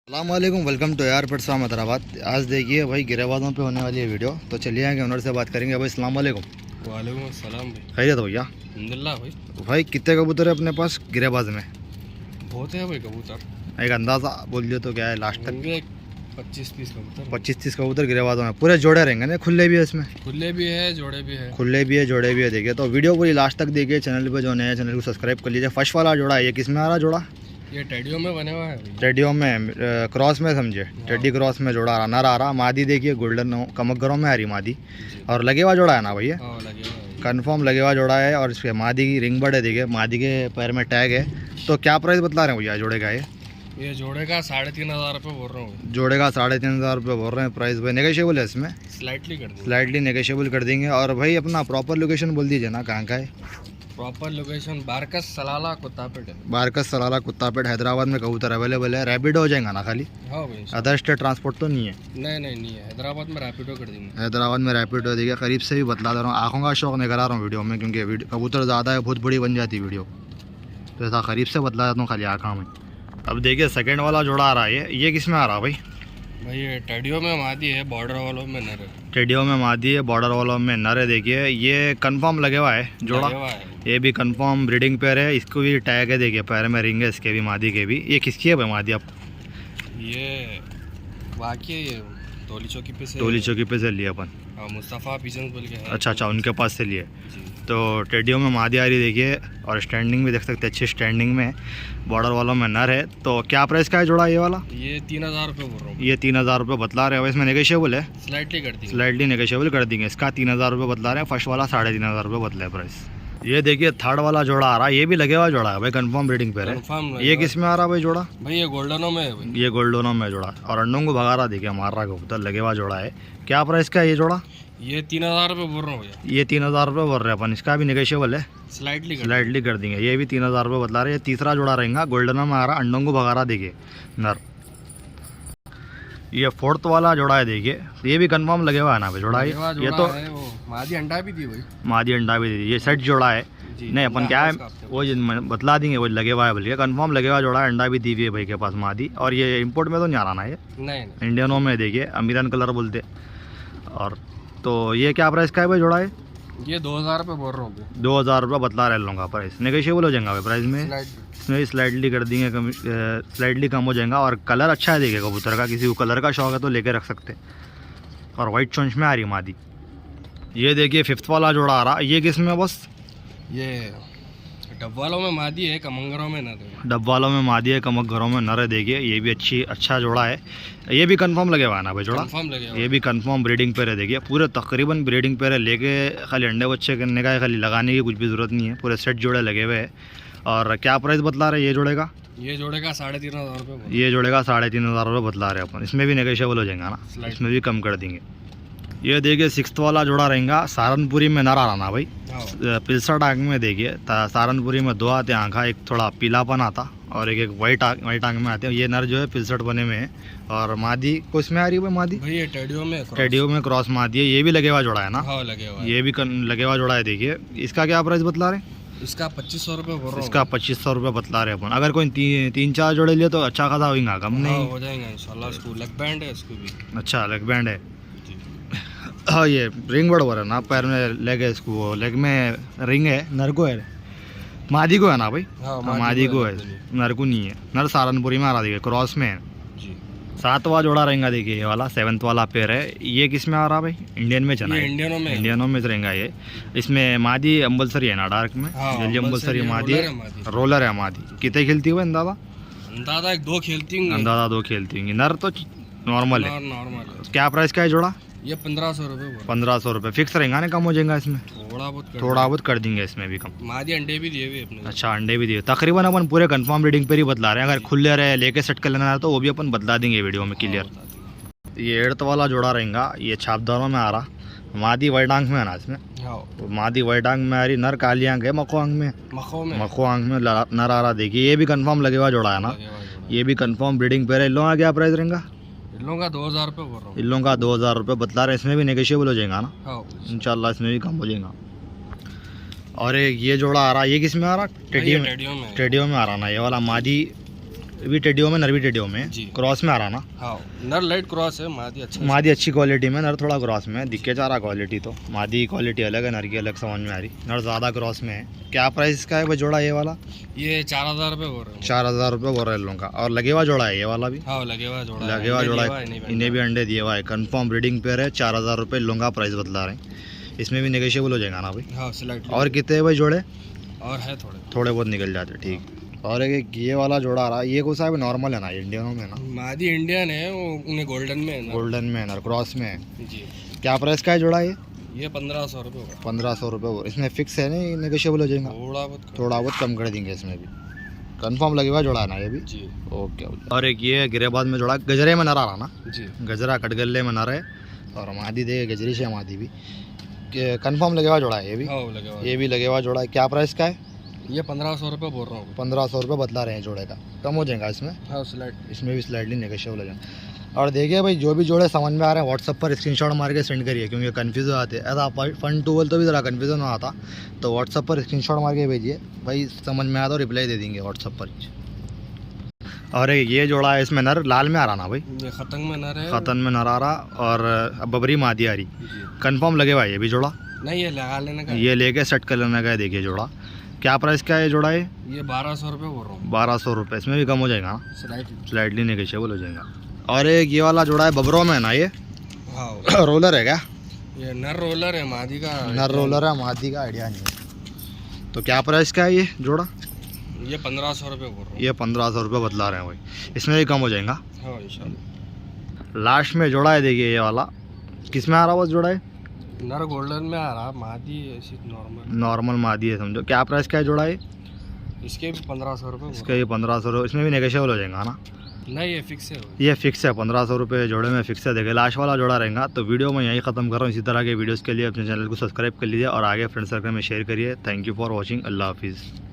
अस्सलामुअलैकुम, welcome to यार pets Hyderabad. आज देखिए भाई गिरेबाजों पे होने वाली है वीडियो, तो चलिए आगे ओनर से बात करेंगे। भाई अस्सलामुअलैकुम। वालेकुम अस्सलाम भाई। खैरियत भैया? अल्हम्दुलिल्लाह भाई। भाई कितने कबूतर है अपने पास गिरेबाज में? बहुत है भाई कबूतर। एक अंदाज़ा बोल दियो तो क्या है लास्ट तक? होंगे 25-30 कबूतर। 25-30 कबूतर गिरेबाजों में पूरे जोड़े रहेंगे ना? खुले भी है इसमें? खुले भी है, जोड़े भी है। खुले भी है, जोड़े भी है। देखिए तो वीडियो पूरी लास्ट तक देखिए। चैनल पे जो नया चैनल को सब्सक्राइब कर लीजिए। फर्स्ट वाला जोड़ा है ये किस में आ रहा जोड़ा? ये टेडियो में बने हुआ है भाई। टेडियो में क्रॉस में समझे, टेडी क्रॉस में जोड़ा आ रहा, नर आ रहा। मादी देखिए गोल्डन कमकगरों में आ रही मादी, और लगे हुआ जोड़ा है ना भैया? हाँ लगे हुआ है। कन्फर्म लगे हुआ जोड़ा है। और इसके मादी की रिंग बर्ड है, देखिए मादी के पैर में टैग है। तो क्या प्राइस बतला रहे हैं भैया जोड़े का? ये जोड़े का 3,500 रुपये बोल रहा हूँ। जोड़े का 3,500 रुपये बोल रहे हैं प्राइस। भाई नेगोशिएबल है इसमें? स्लाइटली कर देंगे। स्लाइटली नेगोशिएबल कर देंगे। और भाई अपना प्रॉपर लोकेशन बोल दीजिए ना, कहाँ का है? प्रॉपर लोकेशन बारकस सलाला कुत्तापेट है। बारकस सलाला कुत्तापेट हैदराबाद में कबूतर अवेलेबल है। रैपिड हो जाएगा ना खाली? हाँ भाई। अदर स्टेट ट्रांसपोर्ट तो नहीं है? नहीं है, हैदराबाद में रैपिडो कर देंगे। हैदराबाद में रैपिड हो देखिए। करीब से भी बतला दे रहा हूँ, आँखों का शौक नहीं करा रहा हूँ वीडियो में, क्योंकि कबूतर ज़्यादा है, बहुत बड़ी बन जाती है वीडियो, तो ऐसा करीब से बतला देता हूँ खाली आँखों में। अब देखिए सेकंड वाला जोड़ा आ रहा है, ये किस में आ रहा भाई? भाई ये टेडियो में मादी है, बॉर्डर वालों में नर है। टेडियो में मादी है, बॉर्डर वालों में नर है। देखिए ये कंफर्म लगे हुआ है जोड़ा, ये भी कंफर्म ब्रीडिंग पेयर है। इसको भी टैग है, देखिए पैर में रिंग है इसके भी, मादी के भी। ये किसकी है भाई मादी? आप ये वाकई टोली चौकी पे से, टोली चौकी पे से लिए अपन? हाँ, मुस्तफ़ा पिजन बोल के है। अच्छा, उनके पास से लिए। जी। तो टेडियो में मादी आ रही देखिए, और स्टैंडिंग भी देख सकते हैं, अच्छी स्टैंडिंग में। बॉर्डर वालों में नर है। तो क्या प्राइस का है जोड़ा ये वाला? ये 3,000 रुपये बोल रहा हूँ। ये 3,000 रुपये बतला रहे हो। इसमें नेगोशिएबल है? स्लाइटली कर देंगे। स्लाइटली नेगोशिएबल कर देंगे। इसका 3,000 रुपये बतला रहे हैं। फर्स्ट वाला 3,500 रुपये बतला प्राइस। ये देखिए थर्ड वाला जोड़ा आ रहा है, ये भी लगे हुआ जोड़ा है भाई, कंफर्म ब्रीडिंग पे है। ये किस में आ रहा भाई जोड़ा? भाई ये गोल्डनों में है भाई। ये गोल्डनों में जोड़ा, और अंडों को भगा रहा देखिए, मार रहा कबूतर, लगे हुआ जोड़ा है। क्या प्राइस का है ये जोड़ा? ये 3,000 रुपये बोल रहा हूँ भैया। ये 3,000 रुपये बोल रहे हैं अपन। इसका भी नेगोशिएबल है? स्लाइटली कर देंगे। ये भी 3,000 रुपये बतला रहे हैं। तीसरा जोड़ा रहेगा, गोल्डनों में आ रहा, अंडों को भगा रहा देखिए नर। ये फोर्थ वाला जोड़ा है देखिए, ये भी कंफर्म लगे हुआ है ना भाई जोड़ा? ये तो मादी अंडा भी दी भाई। मादी अंडा भी दी। ये सेट जोड़ा है? नहीं अपन क्या है वो बतला देंगे, वो लगे हुआ है बोलिए, कंफर्म लगे हुआ जोड़ा है। अंडा भी दी हुई है भाई के पास मादी। और ये इंपोर्ट में तो नहीं आ रहा ना? ये नहीं। इंडियनों में देखिए, अमीरन कलर बोलते। और तो ये क्या प्राइस का है भाई जोड़ा है? ये 2,000 रुपये बोल रहा हूँ। 2,000 रुपये बतला रहे लोगों का प्राइस। नेगोशिएबल हो जाएगा भाई प्राइस में? इसमें स्लाइटली कर देंगे, स्लाइटली कम हो जाएगा। और कलर अच्छा है देखिए कबूतर का, किसी को कलर का शौक है तो लेके रख सकते। और वाइट चोंच में आ रही मादी। ये देखिए फिफ्थ वाला जोड़ा आ रहा, ये किस में बस? ये डब्बालों में मादी है, कमंगरों में नर है। डब्बालों में मादी है, कमकगरों में नर है। देखिए ये भी अच्छा जोड़ा है। ये भी कंफर्म लगे हुआ है ना भाई जोड़ा? कंफर्म लगे हुआ। ये भी कंफर्म ब्रीडिंग पेयर है। देखिए पूरे तकरीबन ब्रीडिंग पेयर है, लेके खाली अंडे बच्चे करने का है, खाली लगाने की कुछ भी ज़रूरत नहीं है। पूरे सेट जोड़े लगे हुए हैं। और क्या प्राइस बतला रहे हैं ये जोड़े का? ये जोड़े का 3,500 रुपये। ये जोड़े का 3,500 रुपये बतला रहे हैं अपन। इसमें भी नेगोशिएबल हो जाएगा ना? इसमें भी कम कर देंगे। ये देखिए सिक्स्थ वाला जोड़ा रहेगा, सहारनपुरी में नर आ रहा ना भाई? पिलसट आँख में देखिए, सहारनपुरी में 2 आते आँखा, एक थोड़ा पीलापन आता और एक वाइट आँख में आते हैं। ये नर जो है पिलसट बने में है। और मादी को इसमें आ रही है भाई मादी? भाई ये टेडियो में क्रॉस मादी है। ये भी लगे हुआ जोड़ा है ना? हाँ लगे हुआ। ये भी लगे हुआ जोड़ा है। देखिए इसका क्या प्राइस बतला रहे हैं? इसका 2,500 रुपये बोल रहा हूँ। इसका 2,500 रुपये बतला रहे अपन। अगर कोई 3-4 जोड़े लिए तो अच्छा खासा होगा, कम नहीं हो जाएगा इंशाल्लाह। इसको लेग बैंड है, इसको भी अच्छा लेग बैंड है। हाँ ये रिंग बर्ड हो रहा है ना, पैर में लेग है इसको, वो लेग में रिंग है। नर को है, मादी को है ना भाई? हाँ, मादी को है, नर को नहीं है। नर सहारनपुरी में आ रहा देखिए, क्रॉस में है जी। 7वां जोड़ा रहेगा देखिए, ये वाला 7th वाला पेयर है। ये किस में आ रहा भाई? इंडियन में चना है? इंडियनों में रहेगा ये। इसमें मादी अम्बलसरी है ना, डार्क में जल्दी अम्बलसरी मादी है, रोलर है मादी। कितने खेलती हुए अंदाजा? 2 खेलती होंगी। अंदाजा 2 खेलती होंगी। नर तो नॉर्मल है। क्या प्राइस का है जोड़ा? ये 1,500 रुपये। 1,500 रुपये फिक्स रहेगा ना? कम हो जाएगा इसमें? थोड़ा बहुत कर देंगे इसमें भी कम। मादी अंडे भी दिए हुए अपने। अच्छा अंडे भी दिए। तकरीबन अपन पूरे कंफर्म ब्रीडिंग पर ही बतला रहे हैं। अगर खुले रहे लेके सेट कर लेना है तो वो भी अपन बतला देंगे वीडियो में क्लियर। ये 8th वाला जोड़ा रहेगा, ये छापदारों में आ रहा। मादी वाइट आंख में है ना इसमें? मादी वाइट आंख में आ रही, नर काली आंख है, मखो आंख में नर आ रहा। देखिए ये भी कंफर्म लगे हुआ जोड़ा है ना? ये भी कंफर्म ब्रीडिंग पेयर है। इन लोगों का क्या प्राइस रहेगा? इन लोगों का 2,000 रुपये बोल रहा हूँ। इन लोगों का 2,000 रुपये बतला रहे हैं। इसमें भी नेगोशिएबल हो जाएगा ना? हाँ इंशाल्लाह इसमें भी कम हो जाएगा। और एक ये जोड़ा आ रहा, ये किस में आ रहा? टेडियो में आ रहा ना ये वाला। मादी भी टेडियो में, नर भी टेडियो में, जी। क्रॉस में आ रहा ना। हाँ नर लाइट क्रॉस है, मादी अच्छा मादी अच्छी क्वालिटी में, नर थोड़ा क्रॉस में दिख के जा रहा क्वालिटी। तो मादी की क्वालिटी अलग है, नर की अलग समझ में आ रही। नर ज़्यादा क्रॉस में है। क्या प्राइस का है वो जोड़ा ये वाला? ये 4000 रुपये बोल रहे हैं। 4000 रुपये बोल रहे हैं लोगों का। और लगे हुआ जोड़ा है ये वाला भी? हाँ लगे हुआ जोड़ा है, लगे हुआ अंडे जोड़ा दिए हुआ है, नहीं इन्हें भी अंडे दिए हुआ है। कंफर्म ब्रीडिंग पेयर है। 4000 रुपये लोगों का प्राइस बतला रहे हैं। इसमें भी नेगोशिएबल हो जाएगा ना भाई? हाँ सिलेक्ट। और कितने है भाई जोड़े? और है थोड़े थोड़े बहुत निकल जाते, ठीक। और एक ये वाला जोड़ा आ रहा है, ये कौन सा है? नॉर्मल है ना, इंडियनों में ना? मादी इंडियन है, वो उन्हें गोल्डन में है ना। गोल्डन में है ना, क्रॉस में है। जी क्या प्राइस का है जोड़ा ये? ये 1500 रुपये होगा। 1500 रुपये। इसमें फिक्स है नहीं, नेगोशिएबल हो जाएगा? थोड़ा बहुत कम कर देंगे इसमें भी। कंफर्म लगे हुआ जोड़ा है ना ये भी? जी ओके। और एक ये गिरेबाद में जोड़ा, गजरे में नर आ रहा ना? जी गजरा कटगल्ले में नर है। और मादी दे गजरी से मादी भी कंफर्म लगे हुआ जोड़ा है ये भी? हाँ लगे हुआ। ये भी लगे हुआ जोड़ा है। क्या प्राइस का है? ये 1500 रुपये बोल रहा हूँ। 1500 रुपये बतला रहे हैं जोड़े का। कम हो जाएगा इसमें? हाँ स्लाइड। इसमें भी स्लाइडली नेगोशिएबल हो जाएगा। और देखिए भाई, जो भी जोड़े समझ में आ रहे हैं व्हाट्सअप पर स्क्रीनशॉट मार के सेंड करिए, क्योंकि कन्फ्यूज़ हो आते हैं। ऐसा फन टूवल तो भी ज़रा कन्फ्यूज़न हो आता, तो व्हाट्सअप पर स्क्रीनशॉट मार के भेजिए भाई, समझ में आया तो रिप्लाई दे देंगे व्हाट्सअप पर। और ये जोड़ा है, इसमें नर लाल में आ रहा ना भाई? ये खतंग में नर है। खतन में नर आ रहा और बबरी मादी आ रही। जी कंफर्म लगे हुआ है ये भी जोड़ा? नहीं ये लगा लेने का। ये लेके सेट कर लेने का है। देखिए जोड़ा, क्या प्राइस का है जोड़ा ये? ये 1200 रुपये बोल रहा हूँ। 1200 रुपये। इसमें भी कम हो जाएगा, स्लाइड। स्लाइडली नेगोशिएबल हो जाएगा। और एक ये वाला जोड़ा है बबरों में ना, ये हाँ रोलर है क्या? ये नर रोलर है, मादी का नर रोलर है, मादी का आइडिया नहीं है। तो क्या प्राइस का है ये जोड़ा? ये 1500 रुपये बोल रहा हूँ। ये 1500 रुपये बतला रहे हैं भाई। इसमें भी कम हो जाएगा। हाँ इंशाल्लाह। लास्ट में जोड़ा है, देखिए ये वाला किस में आ रहा है? बस जोड़ा है नर गोल्डन में आ रहा, मादी ऐसी नॉर्मल। नॉर्मल मादी है समझो। क्या प्राइस का है जोड़ा है? इसके भी 1500 रुपये। इसका ये 1500 रुपये। इसमें भी नेगोशिएबल हो जाएगा ना? नहीं ये फिक्स है। ये फिक्स है, 1500 रुपये जोड़े में फिक्स है। देखिए लास्ट वाला जोड़ा रहेगा। तो वीडियो मैं यहीं ख़त्म कर रहा हूँ। इसी तरह के वीडियोस के लिए अपने चैनल को सब्सक्राइब कर लीजिए और आगे फ्रेंड सर्कल में शेयर करिए। Thank you for watching. अल्लाह हाफिज़।